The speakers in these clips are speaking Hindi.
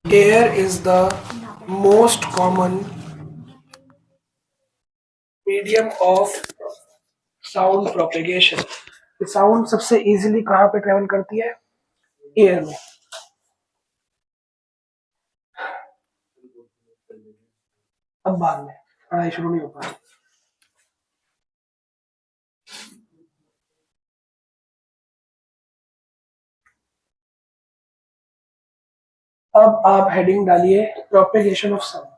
Air is the most common medium of sound propagation. Sound सबसे इजीली कहाँ पे ट्रेवल करती है? एयर में. अब बाद में पढ़ाई शुरू नहीं हो पाई. अब आप हेडिंग डालिए प्रोपेगेशन ऑफ साउंड.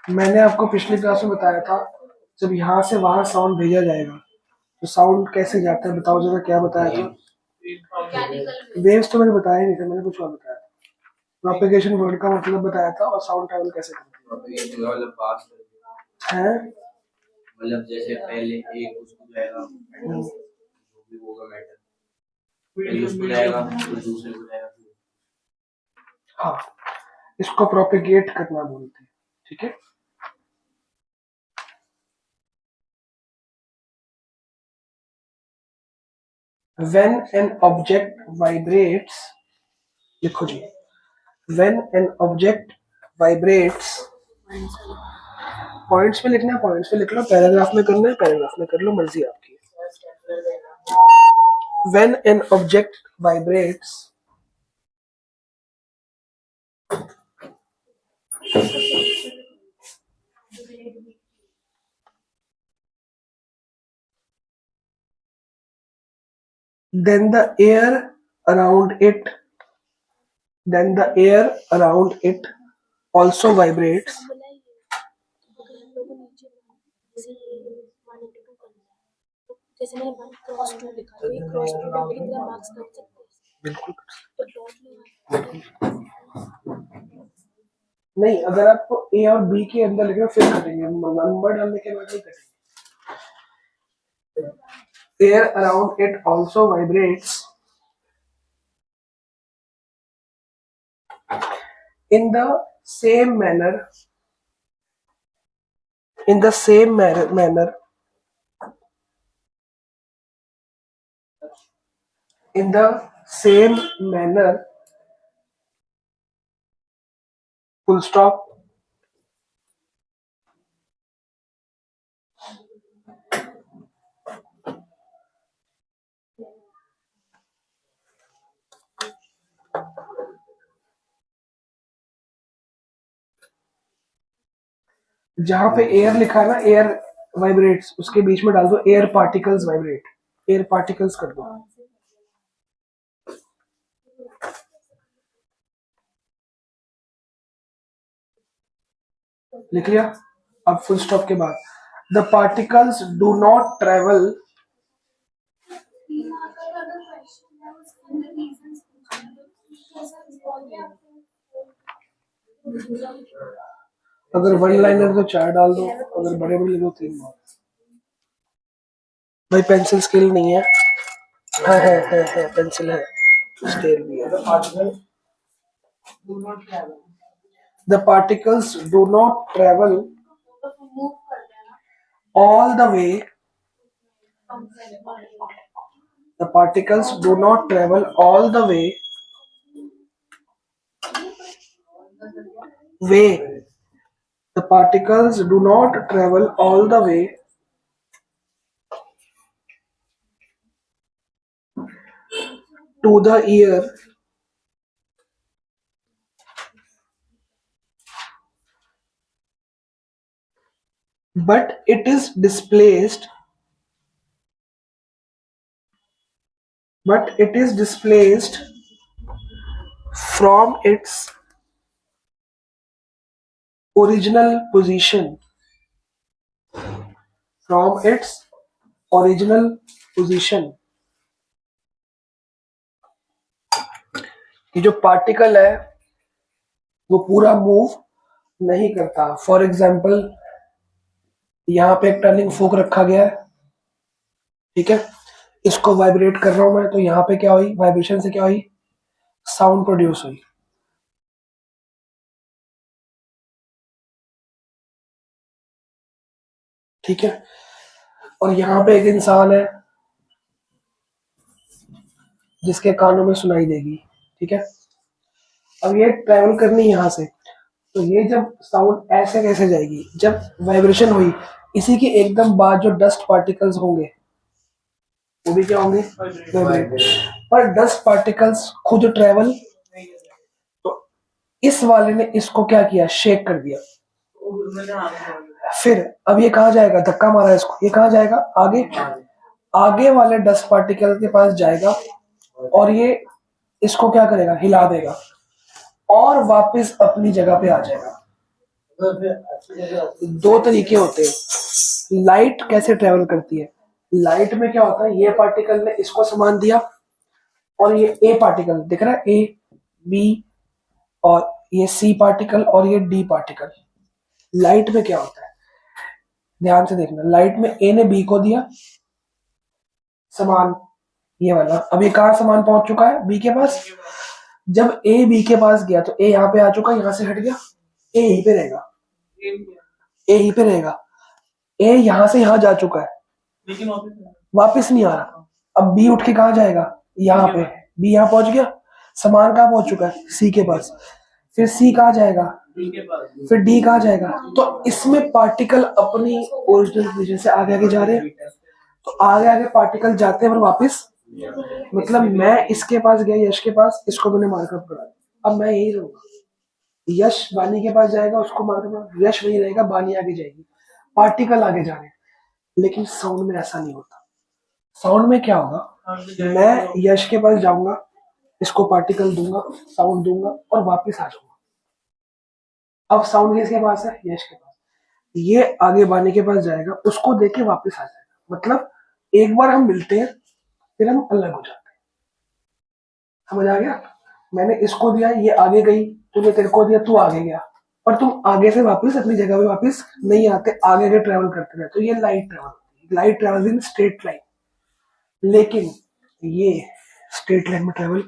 मैंने आपको पिछली क्लास में बताया था, जब यहाँ से वहां साउंड भेजा जाएगा तो साउंड कैसे जाता है, बताओ जरा क्या बताया था? वेव्स तो मैंने बताया नहीं था, मैंने कुछ और बताया था. प्रोपेगेशन वर्ड का मतलब बताया था और साउंड ट्रैवल कैसे करती है. मतलब जैसे पहले एक उसको जाएगा, जो भी होगा मैटर, पहले उसको जाएगा फिर दूसरे को जाएगा. हाँ, इसको प्रोपेगेट करना बोलते हैं. ठीक है. When an object vibrates, लिखो जी. When an object vibrates, points पे लिखना है, पॉइंट्स पे लिख लो. पैराग्राफ में करना है, पैराग्राफ में कर लो, मर्जी आपकी. When an object vibrates, then the air around it, then the air around it also vibrates. जैसे मैंने 1 क्रॉस 2 लिखा तो ये क्रॉस 2 पे भी कितना मार्क्स कर सकते हैं. बिल्कुल. तो डॉट लगा नहीं, अगर आपको ए और बी के अंदर लिखना फिर करेंगे, नंबर डालने के बाद नहीं करेंगे. Air around it also vibrates in the same manner, in the same manner, in the same manner, full stop. जहां पे एयर लिखा है ना, एयर वाइब्रेट्स, उसके बीच में डाल दो air particles vibrate. Air particles कर दो. लिख लिया. अब फुल स्टॉप के बाद the particles do not travel, अगर वन लाइनर तो 4 डाल दो, अगर बड़े बड़े लिखो 3 डाल. भाई पेंसिल स्केल नहीं है. हाँ है पेंसिल है, स्केल भी है. The particles do not travel all the way. The particles do not travel all the way. The particles do not travel all the way to the ear, but it is displaced, from its original position, from its original position. ये जो पार्टिकल है वो पूरा मूव नहीं करता। फॉर एग्जाम्पल यहाँ पे एक टर्निंग फोक रखा गया है, ठीक है, इसको वाइब्रेट कर रहा हूं मैं, तो यहाँ पे क्या हुई, वाइब्रेशन से क्या हुई, साउंड प्रोड्यूस हुई। ठीक है, और यहाँ पे एक इंसान है जिसके कानों में सुनाई देगी। ठीक है, अब ये ट्रैवल करनी यहाँ से, तो ये जब साउंड ऐसे कैसे जाएगी, जब वाइब्रेशन हुई, इसी के एकदम बाद जो डस्ट पार्टिकल्स होंगे वो भी क्या होंगे, वाइब्रेट। पर डस्ट पार्टिकल्स खुद ट्रैवल, तो इस वाले ने इसको क्या किया, शेक कर दिया। फिर अब ये कहाँ जाएगा, धक्का मारा इसको, ये कहाँ जाएगा, आगे, आगे वाले डस्ट पार्टिकल के पास जाएगा और ये इसको क्या करेगा, हिला देगा और वापस अपनी जगह पे आ जाएगा। दो तरीके होते हैं, लाइट कैसे ट्रेवल करती है। लाइट में क्या होता है, ये पार्टिकल ने इसको सामान दिया और ये ए पार्टिकल दिख रहा है, ए बी, और ये सी पार्टिकल और ये डी पार्टिकल। लाइट में क्या होता है, ध्यान से देखना, लाइट में ए ने बी को दिया सामान, ये वाला, अब ये कहाँ सामान पहुंच चुका है, बी के पास। जब ए बी के पास गया तो ए यहाँ पे आ चुका, यहाँ से हट गया, ए यहीं पे रहेगा, ए यहीं पे रहेगा, ए यहाँ से यहाँ जा चुका है लेकिन वापस नहीं आ रहा। अब बी उठ के कहाँ जाएगा, यहाँ पे, बी यहाँ पहुंच गया, सामान कहाँ पहुंच चुका है, सी के पास। फिर सी कहाँ जाएगा, फिर डी कहाँ जाएगा। तो इसमें पार्टिकल अपनी ओरिजिनल पोजीशन से आगे आगे जा रहे हैं, तो आगे आगे पार्टिकल जाते हैं और वापस, मतलब मैं इसके पास गया, यश के पास, इसको मैंने मार्कअप करा, अब मैं यही रहूंगा, यश बानी के पास जाएगा, उसको मार्कअप, यश वही रहेगा, बानी आगे जाएगी, पार्टिकल आगे जा रहे हैं। लेकिन साउंड में ऐसा नहीं होता। साउंड में क्या होगा, मैं यश के पास जाऊंगा, इसको पार्टिकल दूंगा, साउंड दूंगा और वापस आ जाऊंगा। अब साउंड किसके पास है, यश के पास, ये आगे बानी के पास जाएगा, उसको देके वापस आ जाएगा। मतलब एक बार हम मिलते हैं फिर हम अलग हो जाते हैं। समझ आ गया, मैंने इसको दिया, ये आगे गई, तूने तेरे को दिया, तू आगे गया, पर तुम आगे से वापस अपनी जगह पे वापस नहीं आते, आगे आगे ट्रेवल करते रहते। तो ये light travel, light travel in straight line. लेकिन ये स्ट्रेट लाइन में ट्रेवल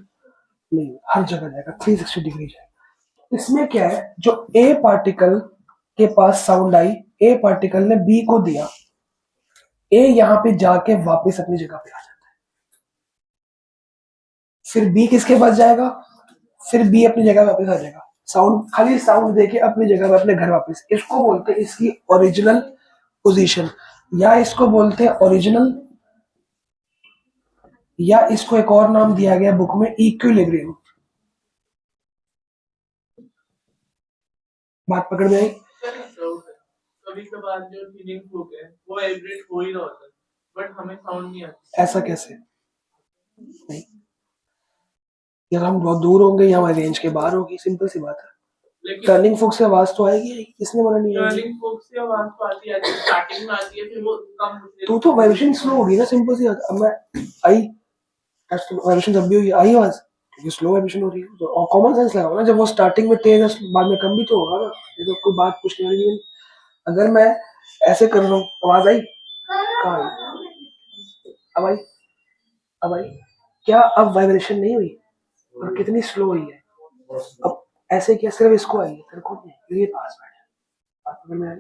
नहीं, हर जगह जाएगा, 360 डिग्री जाएगा। इसमें क्या है, जो ए पार्टिकल के पास साउंड आई, ए पार्टिकल ने बी को दिया, ए यहाँ पे जाके वापस अपनी जगह पे आ जाता है। फिर बी किसके पास जाएगा, फिर बी अपनी जगह वापस आ जाएगा, साउंड, खाली साउंड देके अपनी जगह पे अपने घर वापस। इसको बोलते हैं इसकी ओरिजिनल पोजीशन, या इसको बोलते हैं ओरिजिनल, या इसको एक और नाम दिया गया बुक में, इक्विलिब्रियम। बात पकड़ में आई। कभी कभार जो ट्यूनिंग फूक है वो वाइब्रेट हो ही रहा होता है, बट हमें साउंड नहीं आता। ऐसा कैसे, नहीं, यार हम बहुत दूर होंगे या हमारे रेंज के बाहर होगी, सिंपल सी बात है। लेकिन टर्निंग फोक से आवाज तो आएगी, किसने मना नहीं आएगी। ट्यूनिंग फूक से आवाज तो आती है, स्टार्टिंग में आती है, फिर वो कम होती है। तो वाइब्रेशन स्लो होगी ना, सिंपल सी बात। अब मैं आई, वाइब्रेशन जब भी हुई आई आवाज, क्योंकि स्लो वाइब्रेशन हो रही है, तो कॉमन सेंस लगाओ ना, जब वो स्टार्टिंग में तेज है बाद में कम भी तो होगा ना, ये तो कोई बात पूछने वाली नहीं। अगर मैं ऐसे कर रहा हूँ, आवाज आई, कहाँ आई, अब आई, अब आई, क्या अब वाइब्रेशन नहीं हुई, और कितनी स्लो हुई है। अब ऐसे किया, सिर्फ इसको आई है, तेरे को नहीं, ये पास बैठे, बात समझ में आई।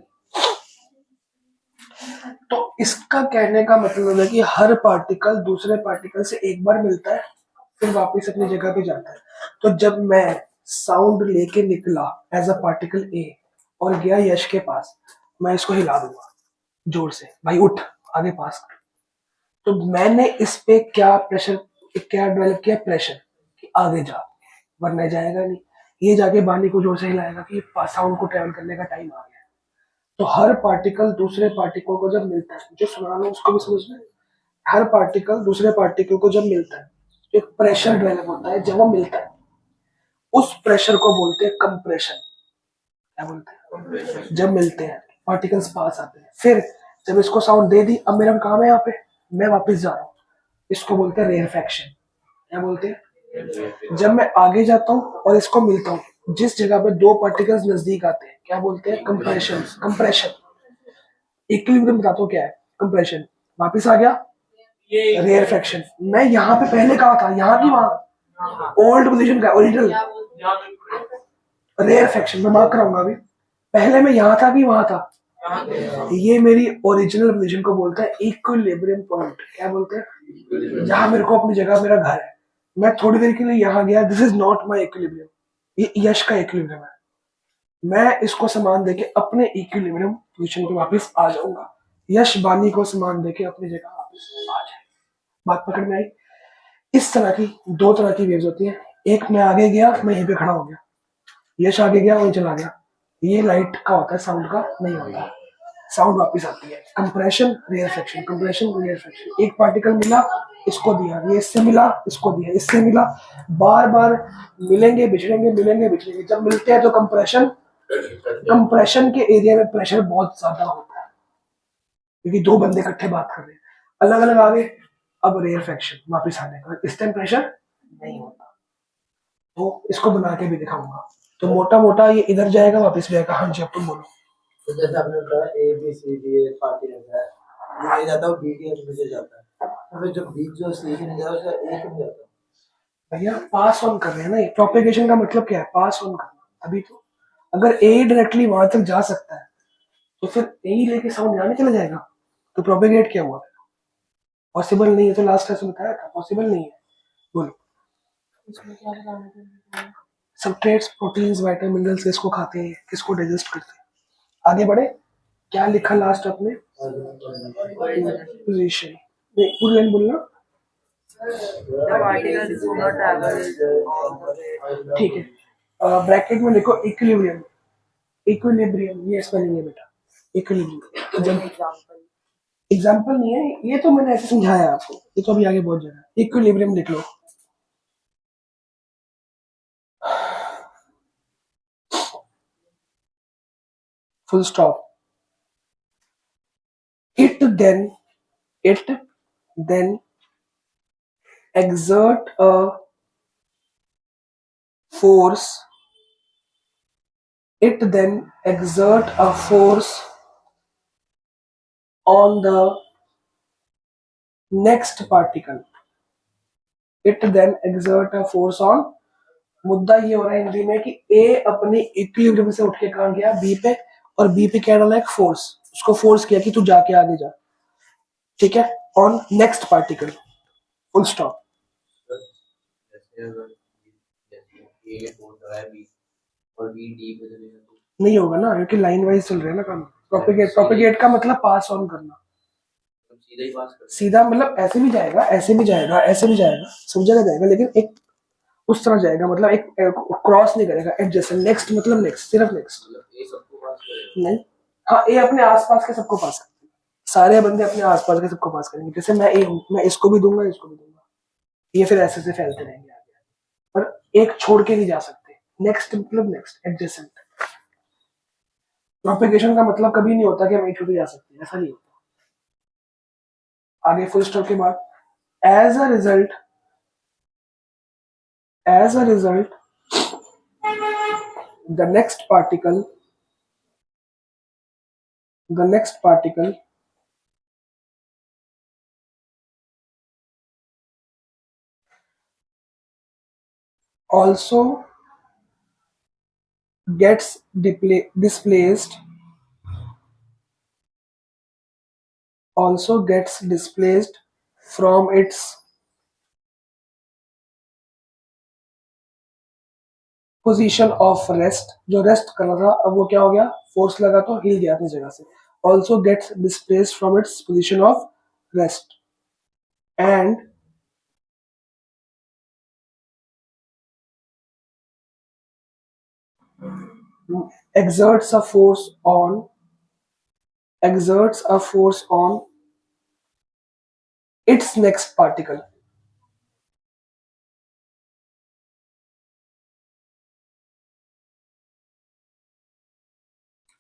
तो इसका कहने का मतलब है कि हर पार्टिकल दूसरे पार्टिकल से एक बार मिलता है, फिर वापस अपनी जगह पे जाता है। तो जब मैं साउंड लेके निकला एज अ पार्टिकल ए और गया यश के पास, मैं इसको हिला दूंगा जोर से, भाई उठ आगे पास कर। तो मैंने इस पे क्या प्रेशर, क्या डेवलप किया, प्रेशर कि आगे जा, वरना जाएगा नहीं। ये जाके बानी को जोर से हिलाएगा कि साउंड को ट्रेवल करने का टाइम आ गया। तो हर पार्टिकल दूसरे पार्टिकल को जब मिलता है, जो सुना रहा हूं उसको भी समझना है, हर पार्टिकल दूसरे पार्टिकल को जब मिलता है, एक प्रेशर डेवलप होता है। जब वो मिलता है, उस प्रेशर को बोलते हैं कंप्रेशन। क्या बोलते हैं, जब मिलते हैं पार्टिकल्स पास आते हैं। फिर जब इसको साउंड दे दी, अब मेरा काम है यहाँ पे, मैं वापस जा रहा हूँ, इसको बोलते हैं रेयरफैक्शन। क्या बोलते हैं, जब मैं आगे जाता हूँ और इसको मिलता हूँ, जिस जगह पे दो पार्टिकल्स नजदीक आते हैं क्या बोलते हैं? कंप्रेशन। कंप्रेशन। इक्विलिब्रियम बताता हूँ क्या है कंप्रेशन। वापिस आ गया ये रेयरफेक्शन। मैं यहाँ पे पहले कहा था, यहाँ की वहां ओल्ड पोजीशन का ओरिजिनल यहाँ पे रेयरफेक्शन। मैं मार्क कराऊंगा अभी। पहले मैं यहाँ था कि वहां था? ये मेरी ओरिजिनल पोजीशन को बोलता है इक्विलिब्रियम पॉइंट। क्या बोलते हैं? जहां मेरे को अपनी जगह, मेरा घर है, मैं थोड़ी देर के लिए यहाँ गया, this is not my equilibrium. ये यश का इक्विलिब्रियम है। मैं इसको सामान देके अपने इक्विलिब्रियम पोजीशन पे वापस आ जाऊंगा। यश बानी को सामान देके अपनी जगह वापस आ जाए। बात पकड़ में आई? इस तरह की दो तरह की वेव्स होती हैं। एक मैं आगे गया, मैं यहीं पे खड़ा हो गया, यश आगे गया वहीं चला गया। ये लाइट का होता है, साउंड का नहीं होता। साउंड वापस आती है। Compression rarefaction, compression rarefaction. एक पार्टिकल मिला, इसको दिया, ये इससे मिला, इसको दिया, इससे मिला, बार बार मिलेंगे बिछड़ेंगे, मिलेंगे बिछड़ेंगे। जब मिलते हैं तो कंप्रेशन, कंप्रेशन के एरिया में प्रेशर बहुत ज्यादा होता है क्योंकि दो बंदे इकट्ठे बात कर रहे हैं, अलग अलग आ गए। अब रेयरफेक्शन वापस आने का, इस टाइम प्रेशर नहीं होता। तो इसको बना के भी दिखाऊंगा। तो मोटा मोटा ये इधर जाएगा वापस जाएगा। हाँ जी अब तुम बोलो। तो जैसे आपने कहा ए बी सी डी एक पार्टी रहता है, जो ए जाता है वो बी के नीचे जाता है, तो फिर जो बी जो सी के नीचे जाता है उसका ए क्यों नहीं जाता? भैया पास ऑन कर रहे हैं ना। प्रोपेगेशन का मतलब क्या है? पास ऑन करना। अभी तो अगर ए डायरेक्टली वहां तक जा सकता है तो फिर ए ही लेके साउंड यहाँ नहीं चला जाएगा। तो प्रोपेगेट क्या हुआ? पॉसिबल नहीं है। तो लास्ट टाइम बताया था पॉसिबल नहीं है। बोलो। इसमें क्या बताना है? सबस्ट्रेट्स, प्रोटीन्स, विटामिन, मिनरल्स किसको खाते हैं, किसको डाइजेस्ट करते हैं? आगे बढ़े। क्या लिखा लास्ट अपने? पोजीशन। नहीं पूरी लाइन बोलना। ठीक है। ब्रैकेट में लिखो इक्विलिब्रियम। इक्विलिब्रियम ये स्पेलिंग है बेटा, इक्विलिब्रियम। एग्जाम्पल नहीं है ये, तो मैंने ऐसे समझाया आपको, ये तो अभी आगे बहुत जगह। इक्विलिब्रियम लिख लो। Full stop. it then exert a force, it then exert a force on the next particle, it then exert a force on। मुद्दा ये हो रहा है हिंदी में कि ए अपनी इक्विलिब्रियम से उठ के कहां गया? बी पे। और बी पे क्या डाला? एक फोर्स। उसको फोर्स किया कि तू जाके आगे जा। ठीक है। On next particle. Full stop. जैसे अगर जैसे ए फोर्स लगाया बी और बी डी पे चलेगा तो नहीं होगा ना क्योंकि लाइन वाइज चल रहे हैं ना काम। प्रोपेगेट, प्रोपेगेट का मतलब पास ऑन करना। सीधा ही पास कर सीधा मतलब ऐसे भी जाएगा, ऐसे भी जाएगा, ऐसे भी जाएगा, सब जगह जाएगा, लेकिन एक उस तरह जाएगा। मतलब एक क्रॉस नहीं करेगा। एडजेसेंट। नेक्स्ट मतलब नेक्स्ट, सिर्फ नेक्स्ट। मतलब ए सबको पास करेगा। नहीं। हाँ ए अपने आसपास के सबको पास करेगा। सारे बंदे अपने आसपास के सबको पास करेंगे। जैसे मैं ए हूँ, मैं इसको भी दूंगा, इसको भी दूंगा, ये फिर ऐसे से फैलते रहेंगे आगे। पर एक छोड़ के नहीं जा सकते। नेक्स्ट मतलब नेक्स्ट, एडजेसेंट। प्रोपेगेशन का मतलब कभी नहीं होता कि हम एक छोड़ के जा सकते हैं, ऐसा नहीं होता। आगे फुल स्टॉप के बाद as a result, as a result the next particle also gets displaced, from its position of rest. जो रेस्ट कर रहा था अब वो क्या हो गया? फोर्स लगा तो हिल गया अपनी जगह से। Also gets displaced from its position of rest and exerts a force on its next particle।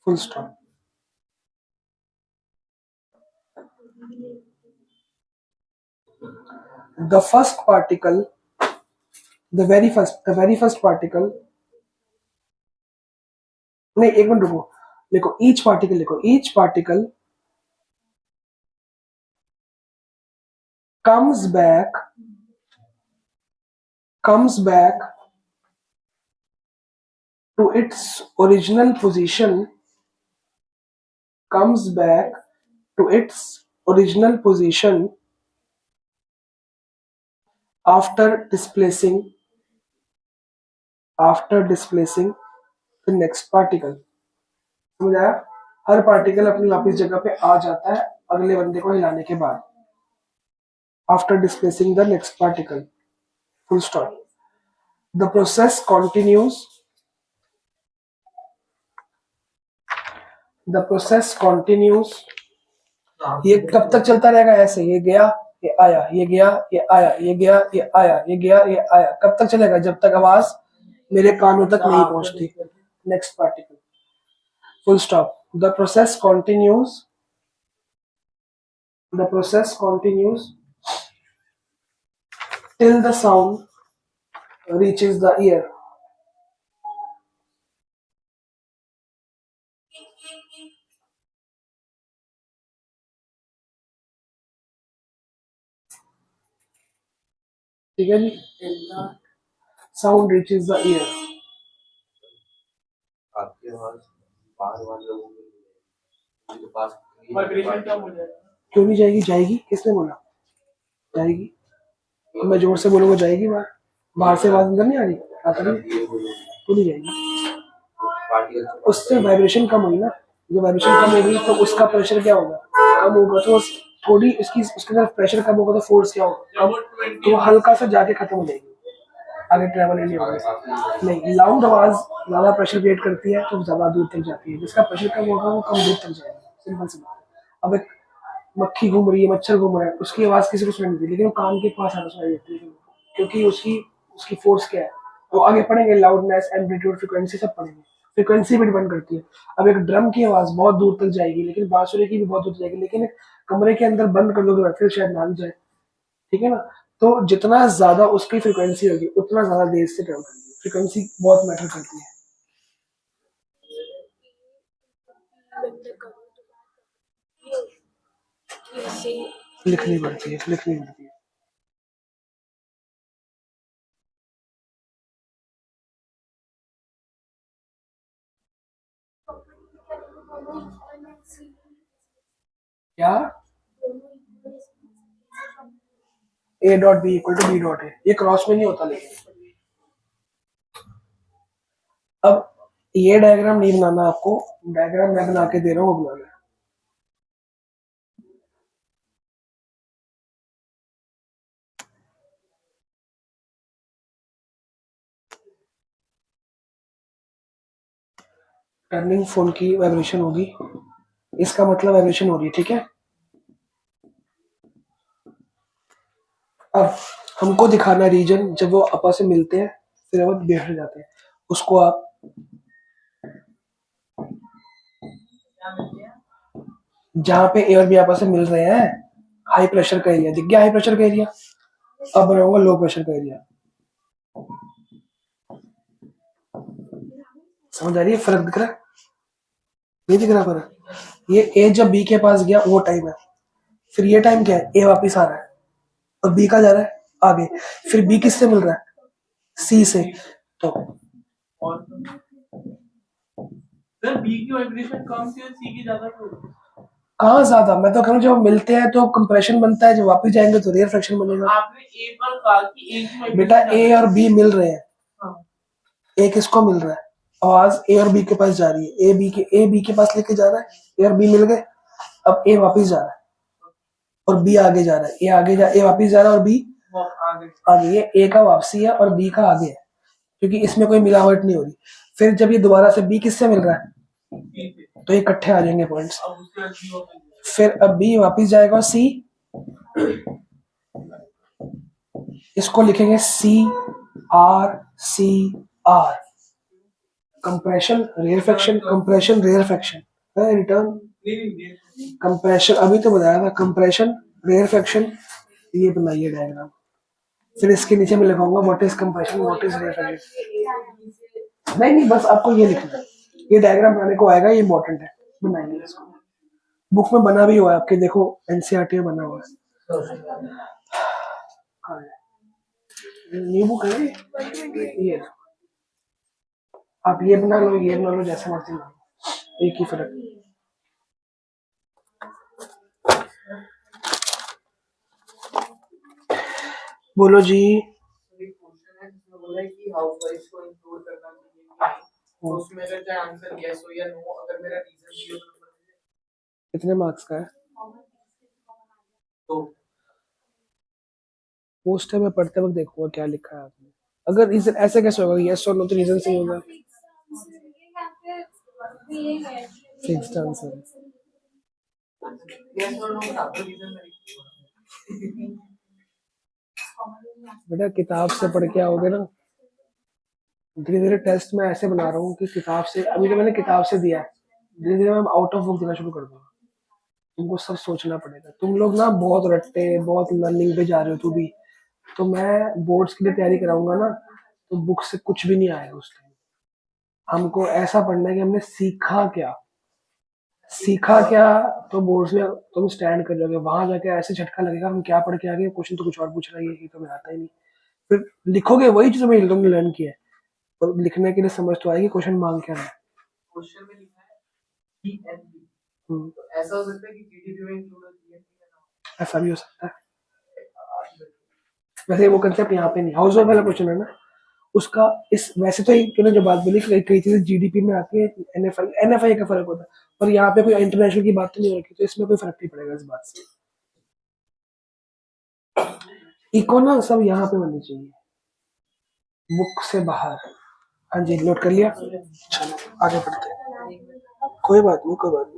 full stop। the first particle the very first particle नहीं, एक मिनट रुको, लिखो ईच पार्टिकल, लिखो each particle comes back to its original position, comes back to its original position after displacing the next particle. समझ आया? हर पार्टिकल अपनी वापस जगह पे आ जाता है अगले बंदे को हिलाने के बाद, after displacing the next particle, full stop. The process continues. The process continues. ये कब तक चलता रहेगा ऐसे? ये गया, ये आया, ये गया, ये आया, ये गया, ये आया, ये गया, ये आया. कब तक चलेगा? जब तक आवाज मेरे कानों तक नहीं पहुंचती. Next particle, full stop. The process continues. The process continues till the sound reaches the ear. ठीक है जी? Sound reaches the ear. आपके आवाज बाहर वाले लोगों को उनके पास वाइब्रेशन कम हो जाएगा। क्यों नहीं जाएगी? जाएगी, किसने बोला जाएगी? तो मैं जोर से बोलूंगा जाएगी बाहर. बाहर से आवाज अंदर नहीं आ रही, आता नहीं, क्यों नहीं जाएगी? पार्टिकल उससे वाइब्रेशन कम हुई ना. जो वाइब्रेशन कम होगी तो उसका प्रेशर क्या होगा? कम होगा. तो थोड़ी उसकी उसके अंदर प्रेशर कम होगा तो फोर्स क्या होगा? तो वो हल्का सा जाके खत्म हो जाएगी, आगे ट्रेवल नहीं होगा. नहीं, लाउड आवाज ज्यादा प्रेशर क्रिएट करती है तो ज्यादा दूर तक जाती है. जिसका प्रेशर कम होगा वो कम दूर तक जाएगा. सिंपल सी बात. अब एक मक्खी घूम रही है, मच्छर घूम रहा है, उसकी आवाज किसी को सुनाई नहीं देती, लेकिन वो कान के पास आकर सुनाई देती है, क्योंकि उसकी फोर्स क्या है. वो आगे पढ़ेंगे, लाउडनेस, एम्पलीट्यूड, फ्रिक्वेंसी सब पढ़ेंगे. फ्रिक्वेंसी भी डिपेंड करती है. अब एक ड्रम की आवाज बहुत दूर तक जाएगी, लेकिन बांसुरी की भी बहुत दूर तक जाएगी, लेकिन कमरे के अंदर बंद कर दोगे फिर शायद ना भी जाए. ठीक है ना? तो जितना ज्यादा उसकी फ्रिक्वेंसी होगी उतना ज्यादा देर से ट्रेवल करेगी. फ्रिक्वेंसी बहुत मैटर करती है. लिखनी पड़ती है. क्या? A dot B equal to B dot A. ये क्रॉस में नहीं होता. लेकिन अब ये डायग्राम नहीं बनाना आपको, डायग्राम मैं बना के दे रहा हूँ, वो बनाना है. टर्निंग फोन की वाइब्रेशन होगी, इसका मतलब वाइब्रेशन हो रही है. ठीक है? अब हमको दिखाना रीजन जब वो आपस में मिलते हैं फिर वो बैठ जाते हैं. उसको आप जहाँ पे ए और बी आपस में मिल रहे हैं, हाई प्रेशर का एरिया दिख गया. हाई प्रेशर का एरिया. अब बनाऊंगा लो प्रेशर का एरिया. समझ आ रही है? फर्क दिख रहा है? नहीं दिख रहा फर्क? ये ए जब बी के पास गया वो टाइम है. फिर ये टाइम क्या है? ए वापिस आ रहा है और बी का जा रहा है आगे. फिर बी किससे मिल रहा है? सी से. तो और सर बी की वाइब्रेशन कम थी और सी की ज्यादा क्यों? कहाँ ज्यादा? मैं तो कहूँ जब मिलते हैं तो कंप्रेशन बनता है, जब वापिस जाएंगे तो रेयर फ्रैक्शन बनेगा. आपने ए पर कहा कि ए की वाइब्रेशन बेटा ए और बी मिल रहे हैं. हाँ. ए किसको मिल रहा है? आवाज ए और बी के पास जा रही है. ए बी के पास लेके जा रहा है. ए और बी मिल गए. अब ए वापिस जा रहा है और बी आगे जा रहा है. ए वापिस जा रहा है और बी वो आगे आगे. ये ए का वापसी है और बी का आगे है, क्योंकि इसमें कोई मिलावट नहीं हो रही. फिर जब ये दोबारा से बी किससे मिल रहा है सी से. तो ये इकट्ठे आ जाएंगे पॉइंट्स. अब उसके बाद बी वापस फिर अब बी वापिस जाएगा और सी, इसको लिखेंगे C R. Compression rarefaction, compression rarefaction, return नहीं कंप्रेशन. अभी तो बताया था कंप्रेशन रेयर फ्रैक्शन. ये बनाइए डायग्राम. फिर इसके नीचे मैं लिखाऊंगा what is compression, what is rarefaction. नहीं बस आपको ये लिखना है. ये डायग्राम बनाने को आएगा, ये इंपॉर्टेंट है, बनाएंगे इसको। बुक में बना भी हुआ है आपके, देखो एनसीईआरटी में बना हुआ है। हाँ, न्यू बुक है ये। आप ये बना लो, ये बना लो, जैसा मर्जी बना लो, एक ही फर्क है। बोलो जी। एक क्वेश्चन है जिसमें बोला है कि हाउसवाइफ को इंक्लूड करना चाहिए कि नहीं, तो उसमें अगर चाहे आंसर यस हो या नो, अगर मेरा रीजन भी हो तो नंबर दे दे। कितने मार्क्स का है? तो पोस्टर में पढ़ते वक्त देखूंगा क्या लिखा है आपने। अगर रीजन ऐसे कैसे होगा, यस और नो तो रीजन से ही होगा। Fixed answer. यस और नो बता दो, रीजन नहीं। बेटा किताब से पढ़ के आओगे ना, धीरे धीरे टेस्ट में ऐसे बना रहा हूँ कि किताब से, अभी तो मैंने किताब से दिया है, धीरे धीरे मैं आउट ऑफ बुक देना शुरू कर दूंगा। तुमको सब सोचना पड़ेगा, तुम लोग ना बहुत रट्टे, बहुत लर्निंग पे जा रहे हो तू भी। तो मैं बोर्ड्स के लिए तैयारी कराऊंगा ना, तो बुक से कुछ भी नहीं आएगा उस टाइम। हमको ऐसा पढ़ना है कि हमने सीखा क्या, सीखा क्या, तो बोर्ड्स में तुम स्टैंड कर जाओगे। वहां जाके ऐसे झटका लगेगा, हम क्या पढ़ के आ गए, क्वेश्चन तो कुछ और पूछ रहा है, ये तो मैं आता ही नहीं। फिर लिखोगे वही चीज तुमने लर्न किया है, और लिखने के लिए समझ तो आएगी क्वेश्चन मांग क्या रहा है। क्वेश्चन में लिखा है जीएनपी, हम्म, तो ऐसा हो सकता है कि जीडीपी में इंक्लूड हो जीएनपी या ना। ऐसा भी हो सकता है। वैसे वो कंसेप्ट यहाँ पे नहीं, हाउस होल्ड वाला क्वेश्चन है ना उसका, इस वैसे तो तूने जो बात बोली कि कई चीजें जीडीपी में आती है, एनएफआई का फर्क होता है, और यहाँ पे कोई इंटरनेशनल की बात तो नहीं हो रखी, तो इसमें कोई फर्क नहीं पड़ेगा इस बात से। इको ना सब यहाँ पे होनी चाहिए, बुक से बाहर। हाँ जी, नोट कर लिया, चलो आगे बढ़ते हैं। कोई बात नहीं, कोई बात नहीं।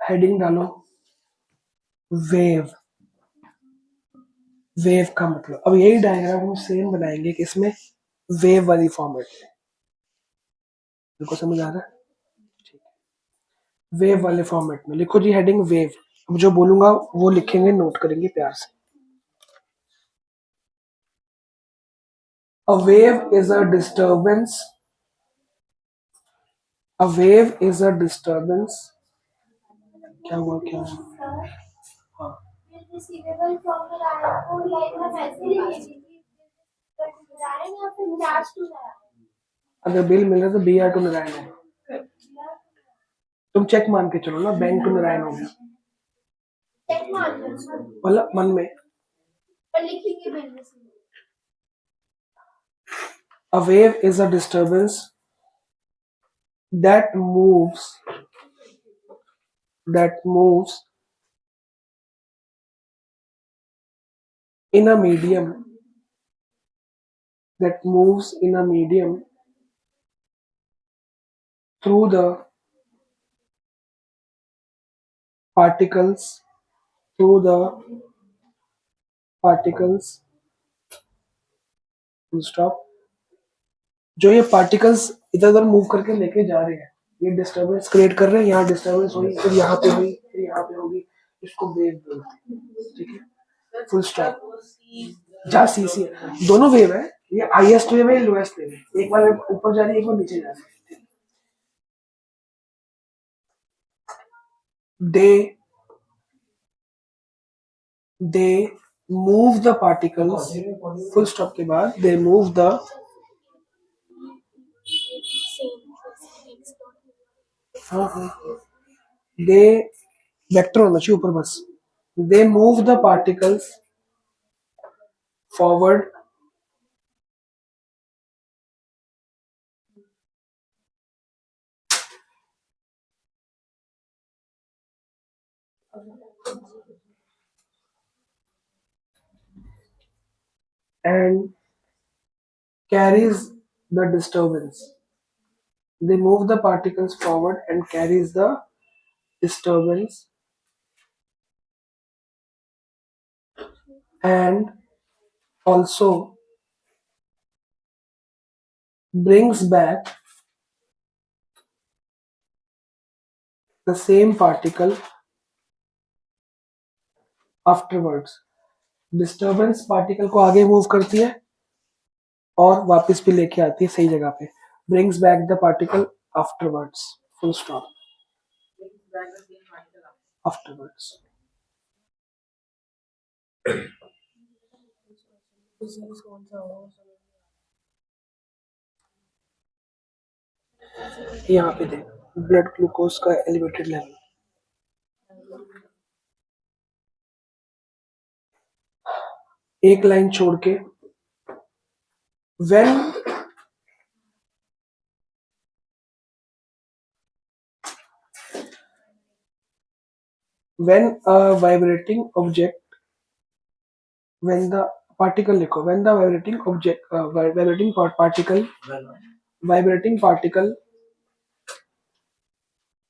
हेडिंग डालो वेव। वेव का मतलब, अब यही डायग्राम हम सेम बनाएंगे कि इसमें वेव वाली फॉर्मेट में। बिल्कुल समझ आ रहा है? ठीक है, वेव वाले फॉर्मेट में लिखो जी हेडिंग वेव। अब जो बोलूंगा वो लिखेंगे, नोट करेंगे प्यार से। A wave is a disturbance. A wave is a disturbance. क्या हुआ, क्या हुआ? हाँ, रिसीवेबल फ्रॉम द राइट को लाइक हम ऐसे लिए नारायण या फिर चार्ज टू नारायण। अगर बिल मिल रहा है तो बी आर टू नारायण है। तुम चेक मान के चलो ना, बैंक टू नारायण हो गया, चेक मान लो मतलब मन में। पर लिखेंगे bill receivable. A wave is a disturbance that moves in a medium, that moves in a medium through the particles, full stop। जो ये पार्टिकल्स इधर उधर मूव करके लेके जा रहे हैं, ये डिस्टरबेंस क्रिएट कर रहे हैं, यहाँ डिस्टरबेंस हुई, फिर यहाँ पे हुई, फिर यहाँ पे होगी, इसको वेव बोलते हैं। ठीक है, फुल स्टॉप। जहाँ सी सी दोनों वेव है, ये हाईएस्ट वेव है, लोएस्ट वेव है, एक बार ऊपर जा रही है, एक बार नीचे जा रही है। They move the particles, full stop के बाद दे मूव द, हाँ हाँ, दे वेक्टर होना चाहिए ऊपर बस। They move the particles forward and carries the disturbance. They move the particles forward and carries the disturbance, and also brings back the same particle afterwards. Disturbance particle को आगे मूव करती है और वापस भी लेके आती है सही जगह पे. Brings back the particle afterwards. Full stop. Afterwards. यहाँ पे देख ब्लड ग्लूकोज का एलिवेटेड लेवल. एक लाइन छोड़ के when a vibrating object, when the particle लिखो, when the vibrating object vibrating particle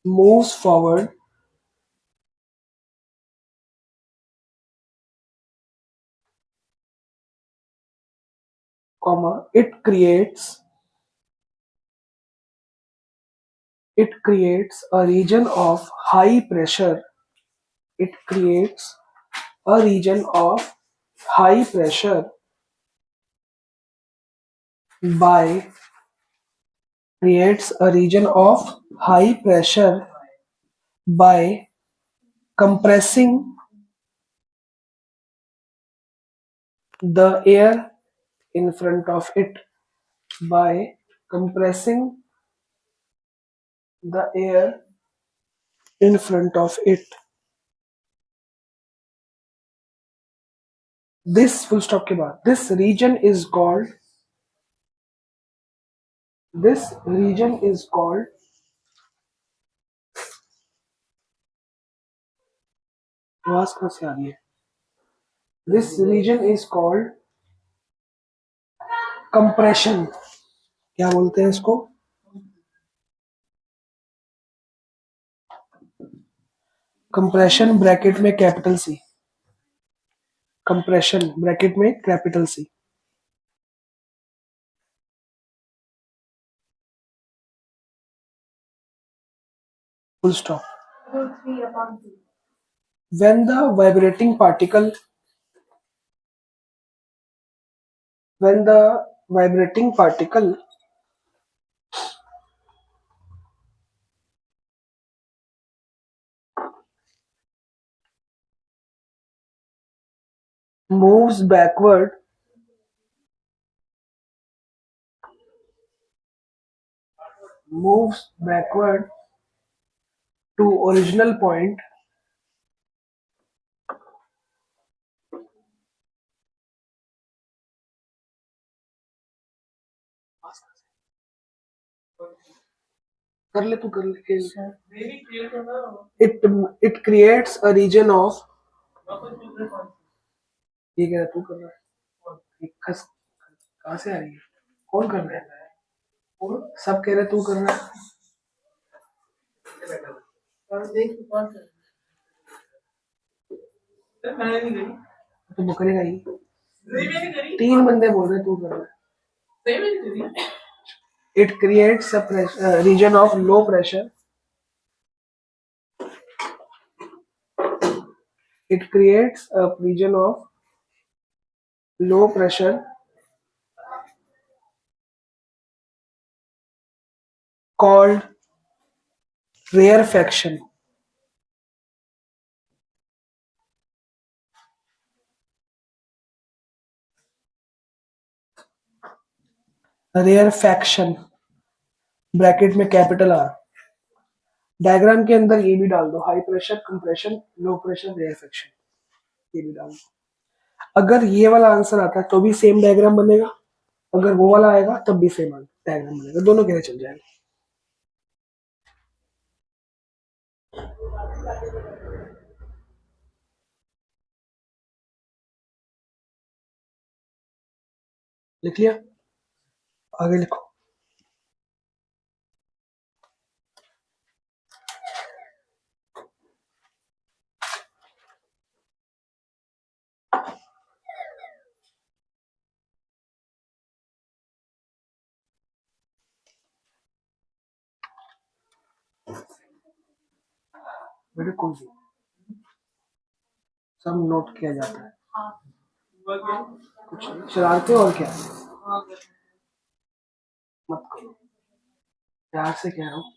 moves forward, comma, it creates a region of high pressure. It creates a region of high pressure by compressing the air in front of it. By compressing the air in front of it. This full stop के बाद this region is called आवाज कहाँ से आ रही है? This region is called compression. क्या बोलते हैं इसको? कंप्रेशन ब्रैकेट में कैपिटल सी. कंप्रेशन ब्रैकेट में capital C. Full stop. When the vibrating particle moves backward to original point, कर ले तू, कर ले खेल. It creates a region of, ये कह रहा तू कर रहा है. खस कहाँ से आ रही है? कौन कर रहा है? सब कह रहे तू कर रहा है. तू बकरेगा ही. 3 बंदे बोल रहे तू कर रहा है. It creates a region of low pressure. It creates a region of low pressure called rarefaction. Rarefaction bracket में कैपिटल आर. डायग्राम के अंदर ये भी डाल दो, high pressure, compression, low pressure, rarefaction, ये भी डाल दो. अगर ये वाला आंसर आता है तो भी सेम डायग्राम बनेगा, अगर वो वाला आएगा तब भी सेम डायग्राम बनेगा, दोनों के लिए चल जाएगा. लिख लिया? आगे लिखो. बेटे कोई नहीं, सब नोट किया जाता है, कुछ नहीं, शरारते और क्या, मत करो, प्यार से कह रहा हूँ,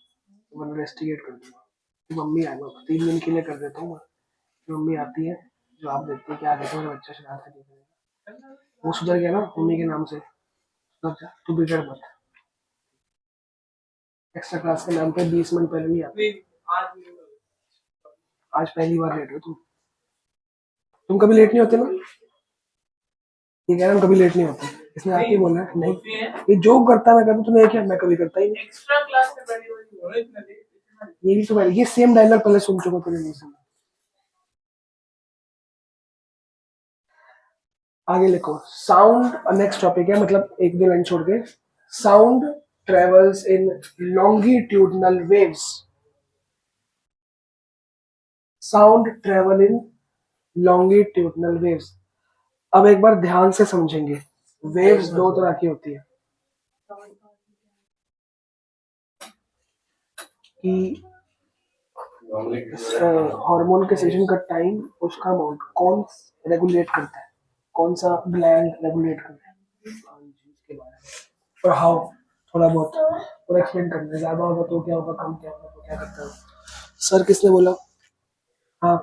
तो इन्वेस्टिगेट कर दूंगा। मम्मी आएगा 3 दिन के लिए कर देता हूँ मैं, मम्मी आती है जवाब देती है कि आगे से मेरा बच्चा शरारत नहीं करेगा, वो सुधर गया ना मम्मी के नाम से, सुधर जा, तू बिगड़ मत। एक्स्ट्रा क्लास के नाम पे 20 मिनट पहले नहीं आते, आज पहली बार लेट हो तुम कभी लेट नहीं होते ना, ये कह रहा हूँ कभी लेट नहीं होते, इसने आके बोला है नहीं, ये जो करता मैं करता तूने क्या, मैं कभी करता ही नहीं, एक्स्ट्रा क्लास में पहली बार हो इतना लेट। ये भी तो पहले, ये सेम डायलॉग पहले सुन चुका तूने नहीं सुना। आगे लिखो, साउंड नेक्स्ट टॉपिक है, मतलब एक दो लाइन छोड़ के, sound travels in longitudinal waves, sound travel in longitudinal waves. अब एक बार ध्यान से समझेंगे, वेव्स दो तरह की होती है, कि हार्मोन के सेशन का टाइम, उसका अमाउंट कौन रेगुलेट करता है, कौन सा ग्लैंड रेगुलेट करता है, इसके बारे में और हाउ, थोड़ा बहुत और एक्सप्लेन करना है, ज्यादा होगा तो क्या होगा, कम क्या होगा तो क्या करता है। सर किसने बोला? हाँ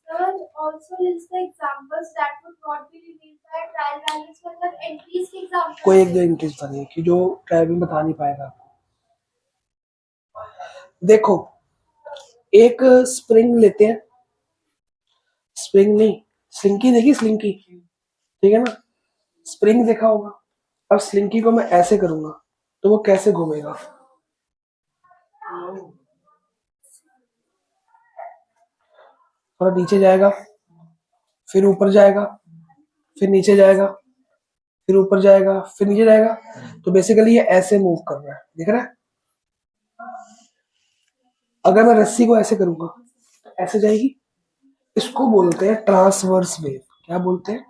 Sir, also list the examples that would not be revealed by trial values, मतलब entries के examples। कोई एक दो इंक्रीज बताइए कि जो ट्रायल में बता नहीं पाएगा आपको। देखो, एक स्प्रिंग लेते हैं, स्प्रिंग नहीं, स्लिंकी देखी, स्लिंकी, ठीक है ना, स्प्रिंग देखा होगा। अब स्लिंकी को मैं ऐसे करूंगा तो वो कैसे घूमेगा, थोड़ा नीचे जाएगा, फिर ऊपर जाएगा, फिर नीचे जाएगा, फिर ऊपर जाएगा, फिर नीचे जाएगा, तो बेसिकली ये ऐसे मूव कर रहा है, दिख रहा है। अगर मैं रस्सी को ऐसे करूंगा तो ऐसे जाएगी, इसको बोलते हैं ट्रांसवर्स वेव। क्या बोलते हैं?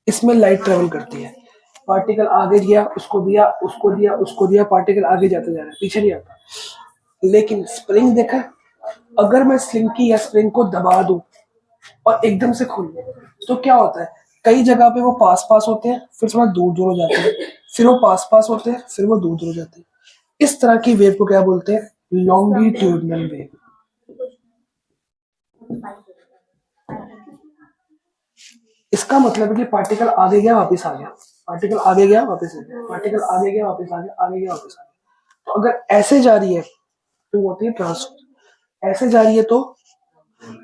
इसमें लाइट ट्रेवल करती है, पार्टिकल आगे गया, उसको दिया, उसको दिया, उसको दिया, पार्टिकल आगे जाते जा रहा है, पीछे नहीं आता। लेकिन स्प्रिंग देखा, अगर मैं स्लिंकी या स्प्रिंग को दबा दूं और एकदम से खोल दूं तो क्या होता है, कई जगह पे वो पास पास होते हैं, फिर थोड़ा दूर दूर हो जाते हैं, फिर वो पास पास होते हैं, फिर वो दूर दूर हो जाते हैं। इस तरह की वेव को क्या बोलते हैं? Longitudinal wave. इसका मतलब है कि पार्टिकल आगे गया वापस आ गया, पार्टिकल आगे गया वापस आ गया, पार्टिकल आगे गया वापस आ गया, आगे गया वापस आ गया। तो अगर ऐसे जा रही है तो होती है ट्रांसफर, ऐसे जा रही है तो,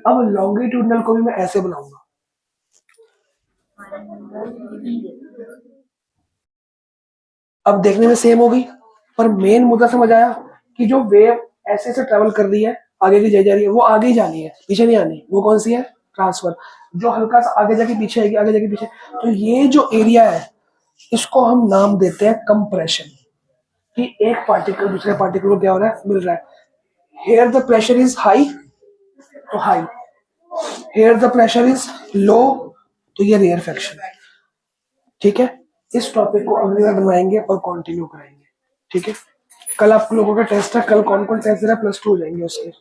अब लॉन्गिट्यूडनल को भी मैं ऐसे बनाऊंगा, अब देखने में सेम होगी, पर मेन मुद्दा समझ आया कि जो वेव ऐसे से ट्रेवल कर रही है, आगे की जा रही है, वो आगे ही जानी है, पीछे नहीं आनी। वो कौन सी है? ट्रांसफर। जो हल्का सा आगे जाके पीछे आएगी, आगे जाके पीछे, तो ये जो एरिया है इसको हम नाम देते हैं कंप्रेशन, कि एक पार्टिकल दूसरे पार्टिकल को क्या हो रहा है, मिल रहा है। Here the pressure is high तो high, here the pressure is low तो ये रेयरफेक्शन है। ठीक है, इस टॉपिक को अगली बार बनवाएंगे और कंटिन्यू कराएंगे। ठीक है, कल आप लोगों का टेस्ट है, कल कौन कौन टेस्ट दे रहा है, +2 हो जाएंगे उसके।